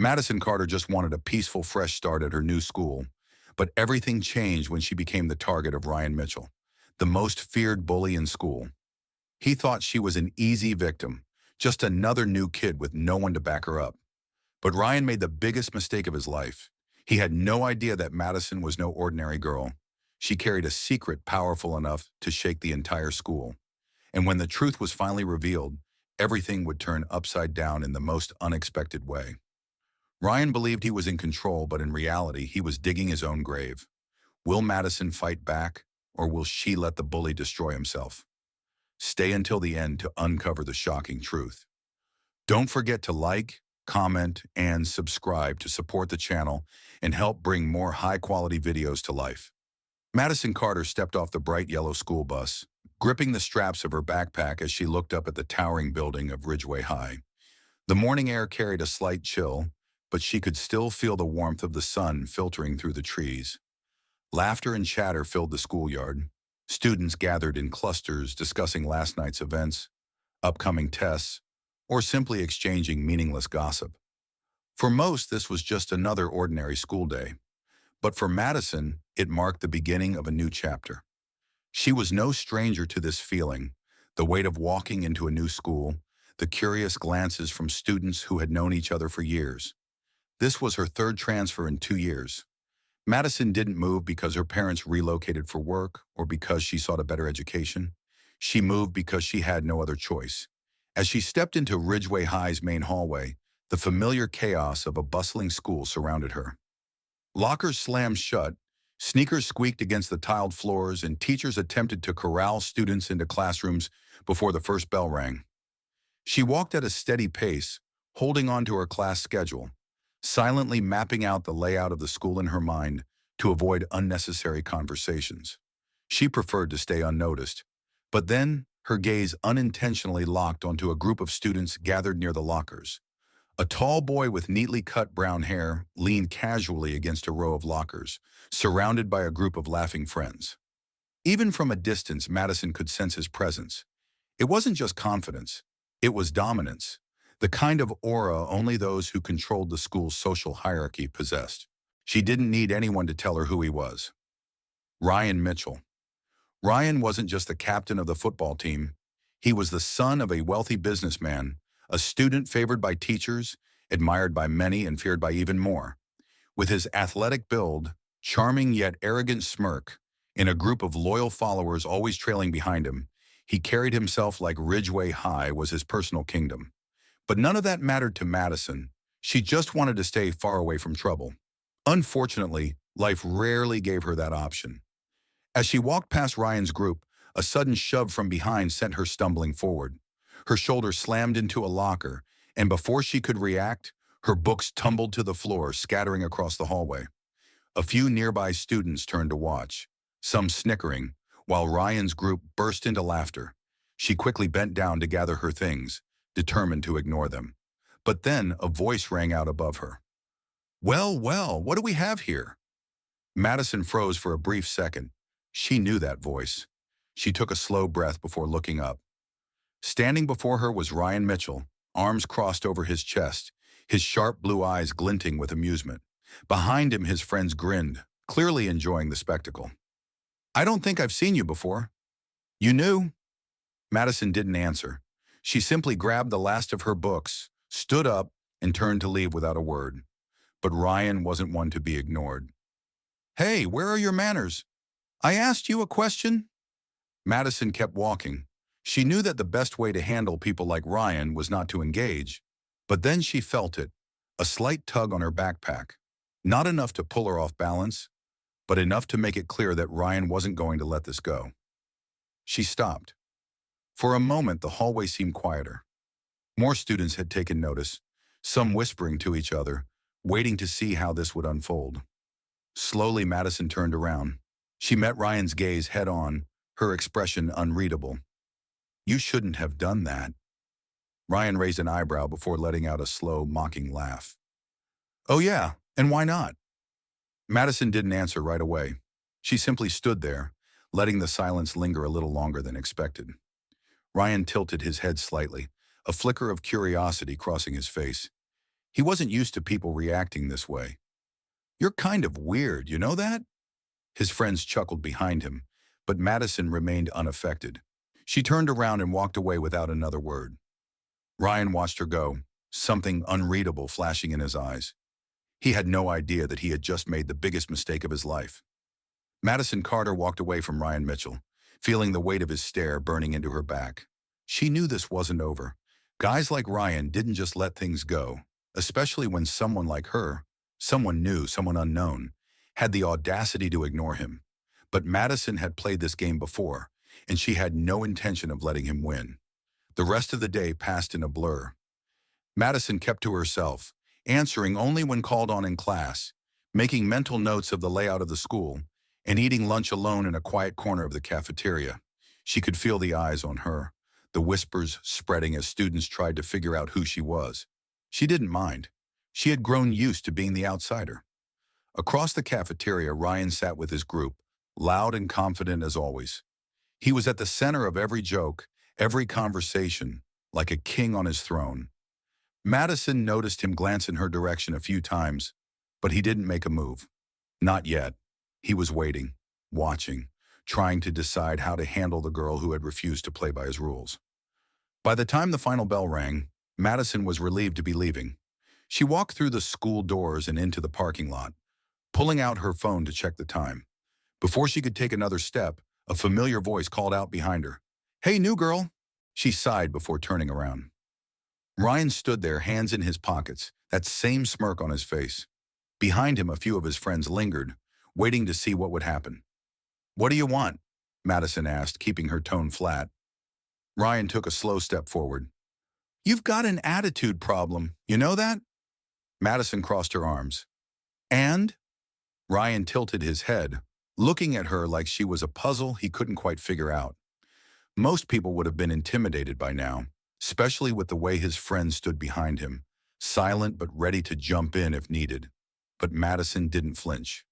Madison Carter just wanted a peaceful, fresh start at her new school, but everything changed when she became the target of Ryan Mitchell, the most feared bully in school. He thought she was an easy victim, just another new kid with no one to back her up. But Ryan made the biggest mistake of his life. He had no idea that Madison was no ordinary girl. She carried a secret powerful enough to shake the entire school. And when the truth was finally revealed, everything would turn upside down in the most unexpected way. Ryan believed he was in control, but in reality, he was digging his own grave. Will Madison fight back, or will she let the bully destroy himself? Stay until the end to uncover the shocking truth. Don't forget to like, comment, and subscribe to support the channel and help bring more high-quality videos to life. Madison Carter stepped off the bright yellow school bus, gripping the straps of her backpack as she looked up at the towering building of Ridgeway High. The morning air carried a slight chill, but she could still feel the warmth of the sun filtering through the trees. Laughter and chatter filled the schoolyard. Students gathered in clusters discussing last night's events, upcoming tests, or simply exchanging meaningless gossip. For most, this was just another ordinary school day. But for Madison, it marked the beginning of a new chapter. She was no stranger to this feeling, the weight of walking into a new school, the curious glances from students who had known each other for years. This was her third transfer in 2 years. Madison didn't move because her parents relocated for work or because she sought a better education. She moved because she had no other choice. As she stepped into Ridgeway High's main hallway, the familiar chaos of a bustling school surrounded her. Lockers slammed shut, sneakers squeaked against the tiled floors, and teachers attempted to corral students into classrooms before the first bell rang. She walked at a steady pace, holding on to her class schedule, silently mapping out the layout of the school in her mind to avoid unnecessary conversations. She preferred to stay unnoticed, but then her gaze unintentionally locked onto a group of students gathered near the lockers. A tall boy with neatly cut brown hair leaned casually against a row of lockers, surrounded by a group of laughing friends. Even from a distance, Madison could sense his presence. It wasn't just confidence, it was dominance, the kind of aura only those who controlled the school's social hierarchy possessed. She didn't need anyone to tell her who he was. Ryan Mitchell. Ryan wasn't just the captain of the football team. He was the son of a wealthy businessman, a student favored by teachers, admired by many and feared by even more. With his athletic build, charming yet arrogant smirk, and a group of loyal followers always trailing behind him, he carried himself like Ridgeway High was his personal kingdom. But none of that mattered to Madison. She just wanted to stay far away from trouble. Unfortunately, life rarely gave her that option. As she walked past Ryan's group, a sudden shove from behind sent her stumbling forward. Her shoulder slammed into a locker, and before she could react, her books tumbled to the floor, scattering across the hallway. A few nearby students turned to watch, some snickering, while Ryan's group burst into laughter. She quickly bent down to gather her things, determined to ignore them. But then a voice rang out above her. "Well, well, what do we have here?" Madison froze for a brief second. She knew that voice. She took a slow breath before looking up. Standing before her was Ryan Mitchell, arms crossed over his chest, his sharp blue eyes glinting with amusement. Behind him, his friends grinned, clearly enjoying the spectacle. "I don't think I've seen you before." "You knew?" Madison didn't answer. She simply grabbed the last of her books, stood up, and turned to leave without a word. But Ryan wasn't one to be ignored. "Hey, where are your manners? I asked you a question?" Madison kept walking. She knew that the best way to handle people like Ryan was not to engage. But then she felt it, a slight tug on her backpack. Not enough to pull her off balance, but enough to make it clear that Ryan wasn't going to let this go. She stopped. For a moment, the hallway seemed quieter. More students had taken notice, some whispering to each other, waiting to see how this would unfold. Slowly, Madison turned around. She met Ryan's gaze head-on, her expression unreadable. "You shouldn't have done that." Ryan raised an eyebrow before letting out a slow, mocking laugh. "Oh yeah, and why not?" Madison didn't answer right away. She simply stood there, letting the silence linger a little longer than expected. Ryan tilted his head slightly, a flicker of curiosity crossing his face. He wasn't used to people reacting this way. "You're kind of weird, you know that?" His friends chuckled behind him, but Madison remained unaffected. She turned around and walked away without another word. Ryan watched her go, something unreadable flashing in his eyes. He had no idea that he had just made the biggest mistake of his life. Madison Carter walked away from Ryan Mitchell, feeling the weight of his stare burning into her back. She knew this wasn't over. Guys like Ryan didn't just let things go, especially when someone like her, someone new, someone unknown, had the audacity to ignore him. But Madison had played this game before, and she had no intention of letting him win. The rest of the day passed in a blur. Madison kept to herself, answering only when called on in class, making mental notes of the layout of the school, and eating lunch alone in a quiet corner of the cafeteria. She could feel the eyes on her, the whispers spreading as students tried to figure out who she was. She didn't mind. She had grown used to being the outsider. Across the cafeteria, Ryan sat with his group, loud and confident as always. He was at the center of every joke, every conversation, like a king on his throne. Madison noticed him glance in her direction a few times, but he didn't make a move. Not yet. He was waiting, watching, trying to decide how to handle the girl who had refused to play by his rules. By the time the final bell rang, Madison was relieved to be leaving. She walked through the school doors and into the parking lot, pulling out her phone to check the time. Before she could take another step, a familiar voice called out behind her. "Hey, new girl." She sighed before turning around. Ryan stood there, hands in his pockets, that same smirk on his face. Behind him, a few of his friends lingered, waiting to see what would happen. "What do you want?" Madison asked, keeping her tone flat. Ryan took a slow step forward. "You've got an attitude problem, you know that?" Madison crossed her arms. "And?" Ryan tilted his head, looking at her like she was a puzzle he couldn't quite figure out. Most people would have been intimidated by now, especially with the way his friends stood behind him, silent but ready to jump in if needed. But Madison didn't flinch.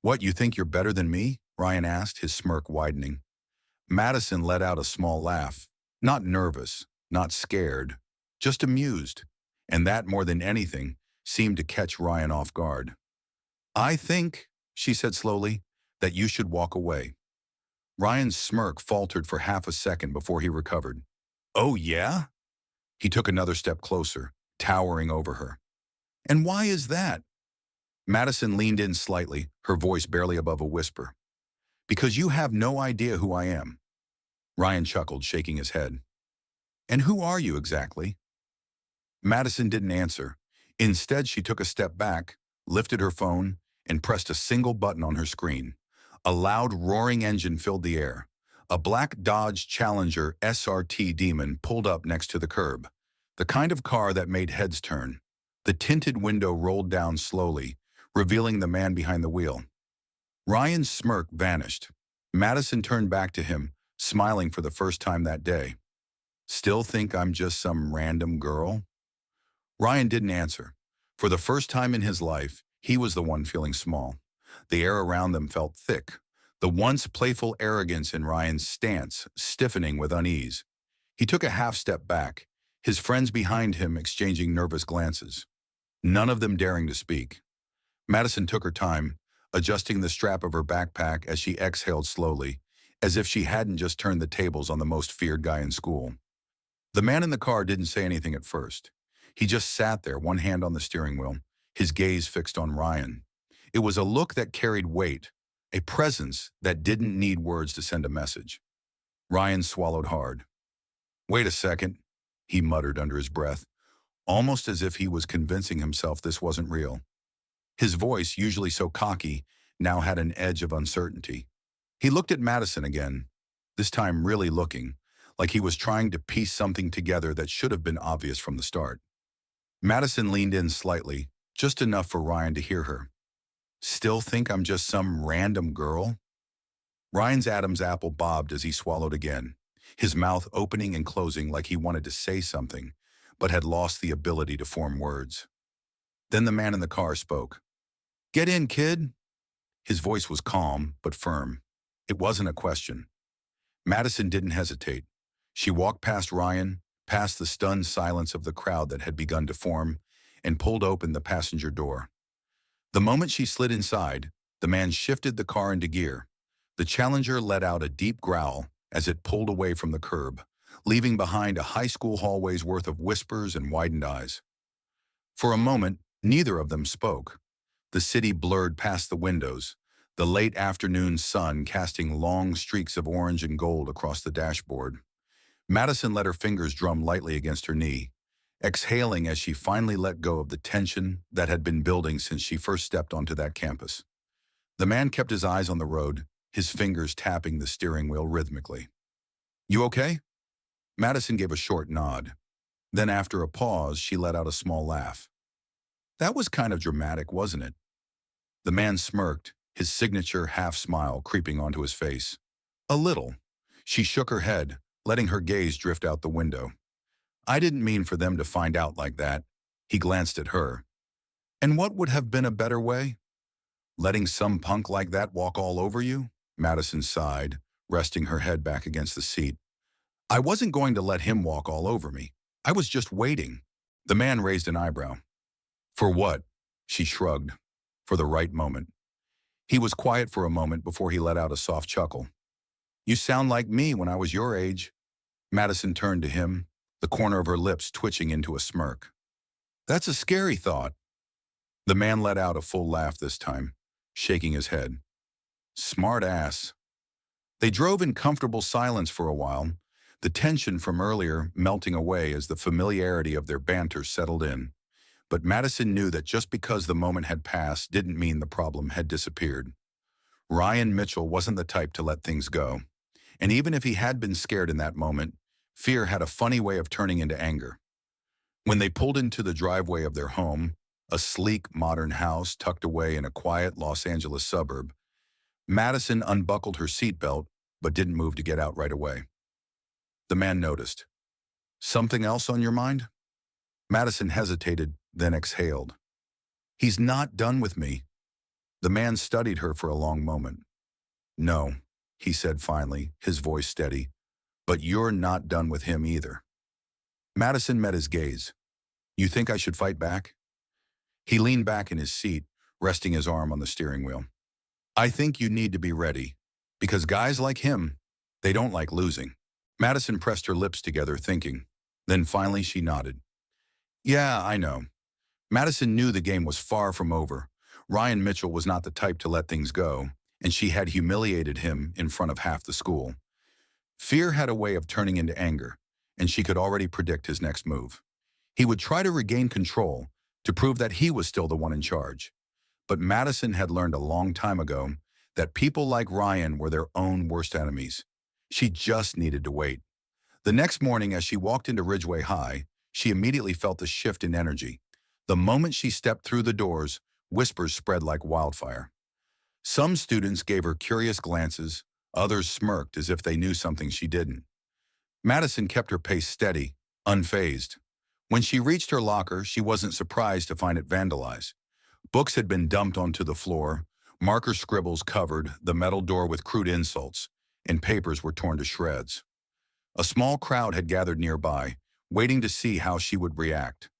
"What, you think you're better than me?" Ryan asked, his smirk widening. Madison let out a small laugh, not nervous, not scared, just amused, and that, more than anything, seemed to catch Ryan off guard. "I think," she said slowly, "that you should walk away." Ryan's smirk faltered for half a second before he recovered. "Oh, yeah?" He took another step closer, towering over her. "And why is that?" Madison leaned in slightly, her voice barely above a whisper. "Because you have no idea who I am." Ryan chuckled, shaking his head. "And who are you exactly?" Madison didn't answer. Instead, she took a step back, lifted her phone, and pressed a single button on her screen. A loud, roaring engine filled the air. A black Dodge Challenger SRT Demon pulled up next to the curb, the kind of car that made heads turn. The tinted window rolled down slowly, revealing the man behind the wheel. Ryan's smirk vanished. Madison turned back to him, smiling for the first time that day. "Still think I'm just some random girl?" Ryan didn't answer. For the first time in his life, he was the one feeling small. The air around them felt thick, the once playful arrogance in Ryan's stance stiffening with unease. He took a half step back, his friends behind him exchanging nervous glances, none of them daring to speak. Madison took her time, adjusting the strap of her backpack as she exhaled slowly, as if she hadn't just turned the tables on the most feared guy in school. The man in the car didn't say anything at first. He just sat there, one hand on the steering wheel, his gaze fixed on Ryan. It was a look that carried weight, a presence that didn't need words to send a message. Ryan swallowed hard. "Wait a second," he muttered under his breath, almost as if he was convincing himself this wasn't real. His voice, usually so cocky, now had an edge of uncertainty. He looked at Madison again, this time really looking, like he was trying to piece something together that should have been obvious from the start. Madison leaned in slightly, just enough for Ryan to hear her. "Still think I'm just some random girl?" Ryan's Adam's apple bobbed as he swallowed again, his mouth opening and closing like he wanted to say something, but had lost the ability to form words. Then the man in the car spoke. "Get in, kid." His voice was calm, but firm. It wasn't a question. Madison didn't hesitate. She walked past Ryan, past the stunned silence of the crowd that had begun to form, and pulled open the passenger door. The moment she slid inside, the man shifted the car into gear. The Challenger let out a deep growl as it pulled away from the curb, leaving behind a high school hallway's worth of whispers and widened eyes. For a moment, neither of them spoke. The city blurred past the windows, the late afternoon sun casting long streaks of orange and gold across the dashboard. Madison let her fingers drum lightly against her knee, exhaling as she finally let go of the tension that had been building since she first stepped onto that campus. The man kept his eyes on the road, his fingers tapping the steering wheel rhythmically. "You okay?" Madison gave a short nod. Then after a pause, she let out a small laugh. "That was kind of dramatic, wasn't it?" The man smirked, his signature half-smile creeping onto his face. "A little." She shook her head, letting her gaze drift out the window. "I didn't mean for them to find out like that." He glanced at her. "And what would have been a better way? Letting some punk like that walk all over you?" Madison sighed, resting her head back against the seat. "I wasn't going to let him walk all over me. I was just waiting." The man raised an eyebrow. "For what?" She shrugged. "For the right moment." He was quiet for a moment before he let out a soft chuckle. "You sound like me when I was your age." Madison turned to him, the corner of her lips twitching into a smirk. "That's a scary thought." The man let out a full laugh this time, shaking his head. "Smart ass." They drove in comfortable silence for a while, the tension from earlier melting away as the familiarity of their banter settled in. But Madison knew that just because the moment had passed didn't mean the problem had disappeared. Ryan Mitchell wasn't the type to let things go. And even if he had been scared in that moment, fear had a funny way of turning into anger. When they pulled into the driveway of their home, a sleek, modern house tucked away in a quiet Los Angeles suburb, Madison unbuckled her seatbelt but didn't move to get out right away. The man noticed. "Something else on your mind?" Madison hesitated, then exhaled. "He's not done with me." The man studied her for a long moment. "No," he said finally, his voice steady, "but you're not done with him either." Madison met his gaze. "You think I should fight back?" He leaned back in his seat, resting his arm on the steering wheel. "I think you need to be ready, because guys like him, they don't like losing." Madison pressed her lips together, thinking. Then finally she nodded. "Yeah, I know." Madison knew the game was far from over. Ryan Mitchell was not the type to let things go, and she had humiliated him in front of half the school. Fear had a way of turning into anger, and she could already predict his next move. He would try to regain control, to prove that he was still the one in charge. But Madison had learned a long time ago that people like Ryan were their own worst enemies. She just needed to wait. The next morning, as she walked into Ridgeway High, she immediately felt a shift in energy. The moment she stepped through the doors, whispers spread like wildfire. Some students gave her curious glances, others smirked as if they knew something she didn't. Madison kept her pace steady, unfazed. When she reached her locker, she wasn't surprised to find it vandalized. Books had been dumped onto the floor, marker scribbles covered the metal door with crude insults, and papers were torn to shreds. A small crowd had gathered nearby, waiting to see how she would react.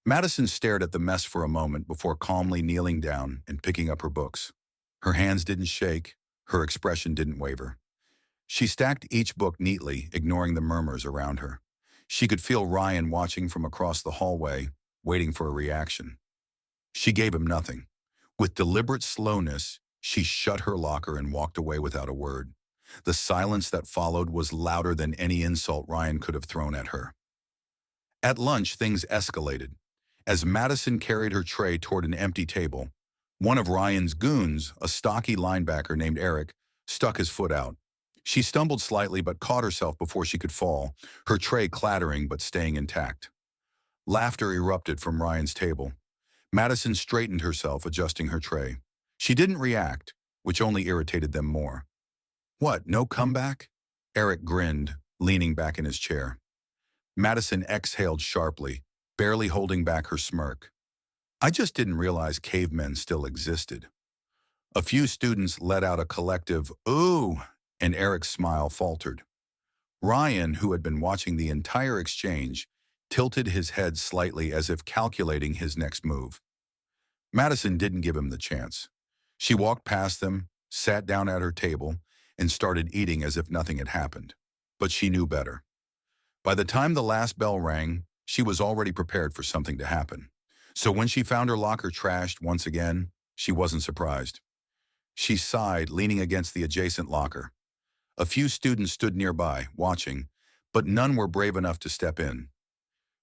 Madison stared at the mess for a moment before calmly kneeling down and picking up her books. Her hands didn't shake, her expression didn't waver. She stacked each book neatly, ignoring the murmurs around her. She could feel Ryan watching from across the hallway, waiting for a reaction. She gave him nothing. With deliberate slowness, she shut her locker and walked away without a word. The silence that followed was louder than any insult Ryan could have thrown at her. At lunch, things escalated. As Madison carried her tray toward an empty table, one of Ryan's goons, a stocky linebacker named Eric, stuck his foot out. She stumbled slightly but caught herself before she could fall, her tray clattering but staying intact. Laughter erupted from Ryan's table. Madison straightened herself, adjusting her tray. She didn't react, which only irritated them more. "What, no comeback?" Eric grinned, leaning back in his chair. Madison exhaled sharply, barely holding back her smirk. "I just didn't realize cavemen still existed." A few students let out a collective, "Ooh," and Eric's smile faltered. Ryan, who had been watching the entire exchange, tilted his head slightly as if calculating his next move. Madison didn't give him the chance. She walked past them, sat down at her table, and started eating as if nothing had happened. But she knew better. By the time the last bell rang, she was already prepared for something to happen. So when she found her locker trashed once again, she wasn't surprised. She sighed, leaning against the adjacent locker. A few students stood nearby, watching, but none were brave enough to step in.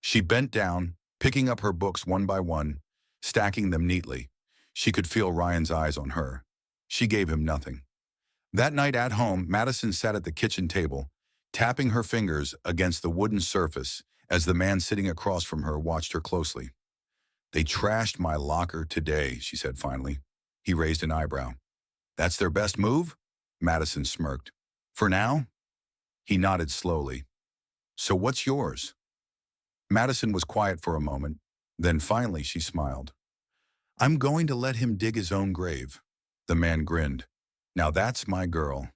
She bent down, picking up her books one by one, stacking them neatly. She could feel Ryan's eyes on her. She gave him nothing. That night at home, Madison sat at the kitchen table, tapping her fingers against the wooden surface as the man sitting across from her watched her closely. "They trashed my locker today," she said finally. He raised an eyebrow. "That's their best move?" Madison smirked. "For now?" He nodded slowly. "So what's yours?" Madison was quiet for a moment. Then finally she smiled. "I'm going to let him dig his own grave." The man grinned. "Now that's my girl."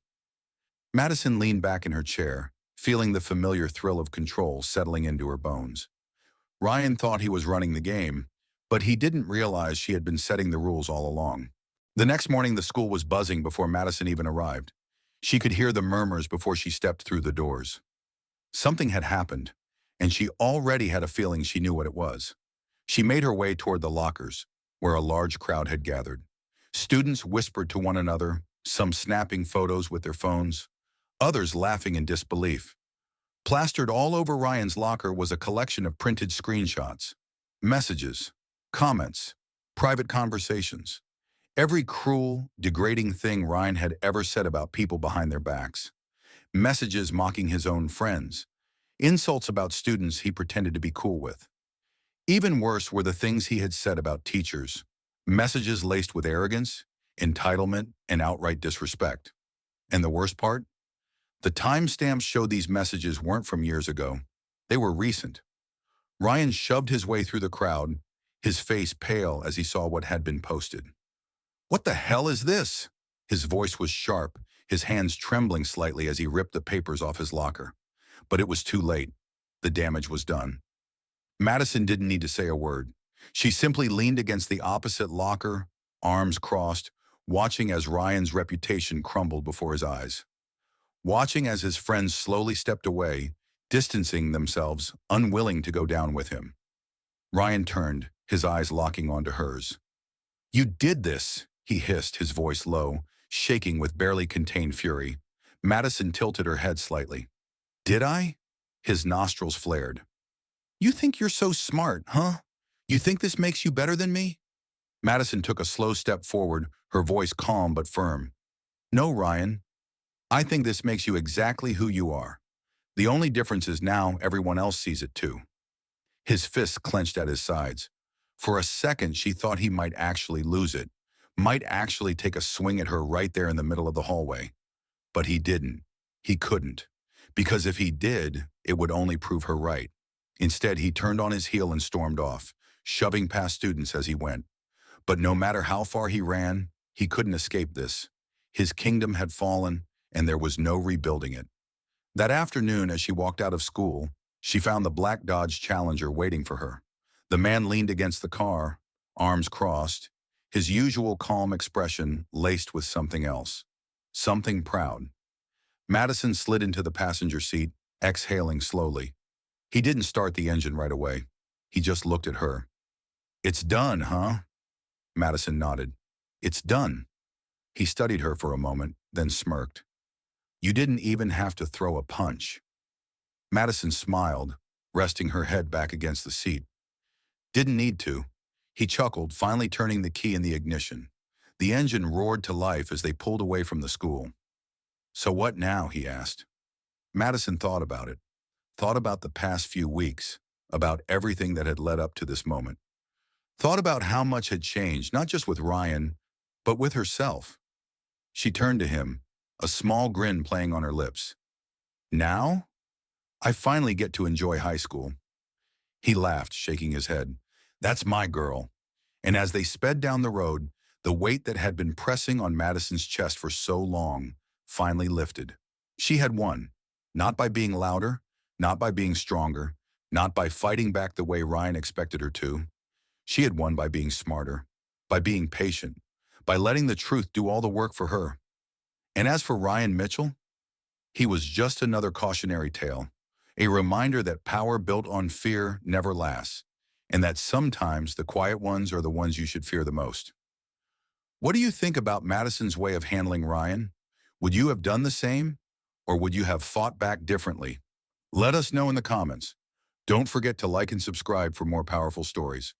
Madison leaned back in her chair, feeling the familiar thrill of control settling into her bones. Ryan thought he was running the game, but he didn't realize she had been setting the rules all along. The next morning, the school was buzzing before Madison even arrived. She could hear the murmurs before she stepped through the doors. Something had happened, and she already had a feeling she knew what it was. She made her way toward the lockers, where a large crowd had gathered. Students whispered to one another, some snapping photos with their phones, others laughing in disbelief. Plastered all over Ryan's locker was a collection of printed screenshots, messages, comments, private conversations. Every cruel, degrading thing Ryan had ever said about people behind their backs. Messages mocking his own friends. Insults about students he pretended to be cool with. Even worse were the things he had said about teachers. Messages laced with arrogance, entitlement, and outright disrespect. And the worst part? The timestamps showed these messages weren't from years ago. They were recent. Ryan shoved his way through the crowd, his face pale as he saw what had been posted. "What the hell is this?" His voice was sharp, his hands trembling slightly as he ripped the papers off his locker. But it was too late. The damage was done. Madison didn't need to say a word. She simply leaned against the opposite locker, arms crossed, watching as Ryan's reputation crumbled before his eyes. Watching as his friends slowly stepped away, distancing themselves, unwilling to go down with him. Ryan turned, his eyes locking onto hers. "You did this," he hissed, his voice low, shaking with barely contained fury. Madison tilted her head slightly. "Did I?" His nostrils flared. "You think you're so smart, huh? You think this makes you better than me?" Madison took a slow step forward, her voice calm but firm. "No, Ryan. I think this makes you exactly who you are. The only difference is now everyone else sees it too." His fists clenched at his sides. For a second, she thought he might actually lose it, might actually take a swing at her right there in the middle of the hallway. But he didn't. He couldn't. Because if he did, it would only prove her right. Instead, he turned on his heel and stormed off, shoving past students as he went. But no matter how far he ran, he couldn't escape this. His kingdom had fallen, and there was no rebuilding it. That afternoon, as she walked out of school, she found the black Dodge Challenger waiting for her. The man leaned against the car, arms crossed, his usual calm expression laced with something else. Something proud. Madison slid into the passenger seat, exhaling slowly. He didn't start the engine right away. He just looked at her. "It's done, huh?" Madison nodded. "It's done." He studied her for a moment, then smirked. "You didn't even have to throw a punch." Madison smiled, resting her head back against the seat. "Didn't need to." He chuckled, finally turning the key in the ignition. The engine roared to life as they pulled away from the school. "So what now?" he asked. Madison thought about it. Thought about the past few weeks, about everything that had led up to this moment. Thought about how much had changed, not just with Ryan, but with herself. She turned to him, a small grin playing on her lips. "Now? I finally get to enjoy high school." He laughed, shaking his head. "That's my girl." And as they sped down the road, the weight that had been pressing on Madison's chest for so long finally lifted. She had won, not by being louder, not by being stronger, not by fighting back the way Ryan expected her to. She had won by being smarter, by being patient, by letting the truth do all the work for her. And as for Ryan Mitchell, he was just another cautionary tale, a reminder that power built on fear never lasts, and that sometimes the quiet ones are the ones you should fear the most. What do you think about Madison's way of handling Ryan? Would you have done the same, or would you have fought back differently? Let us know in the comments. Don't forget to like and subscribe for more powerful stories.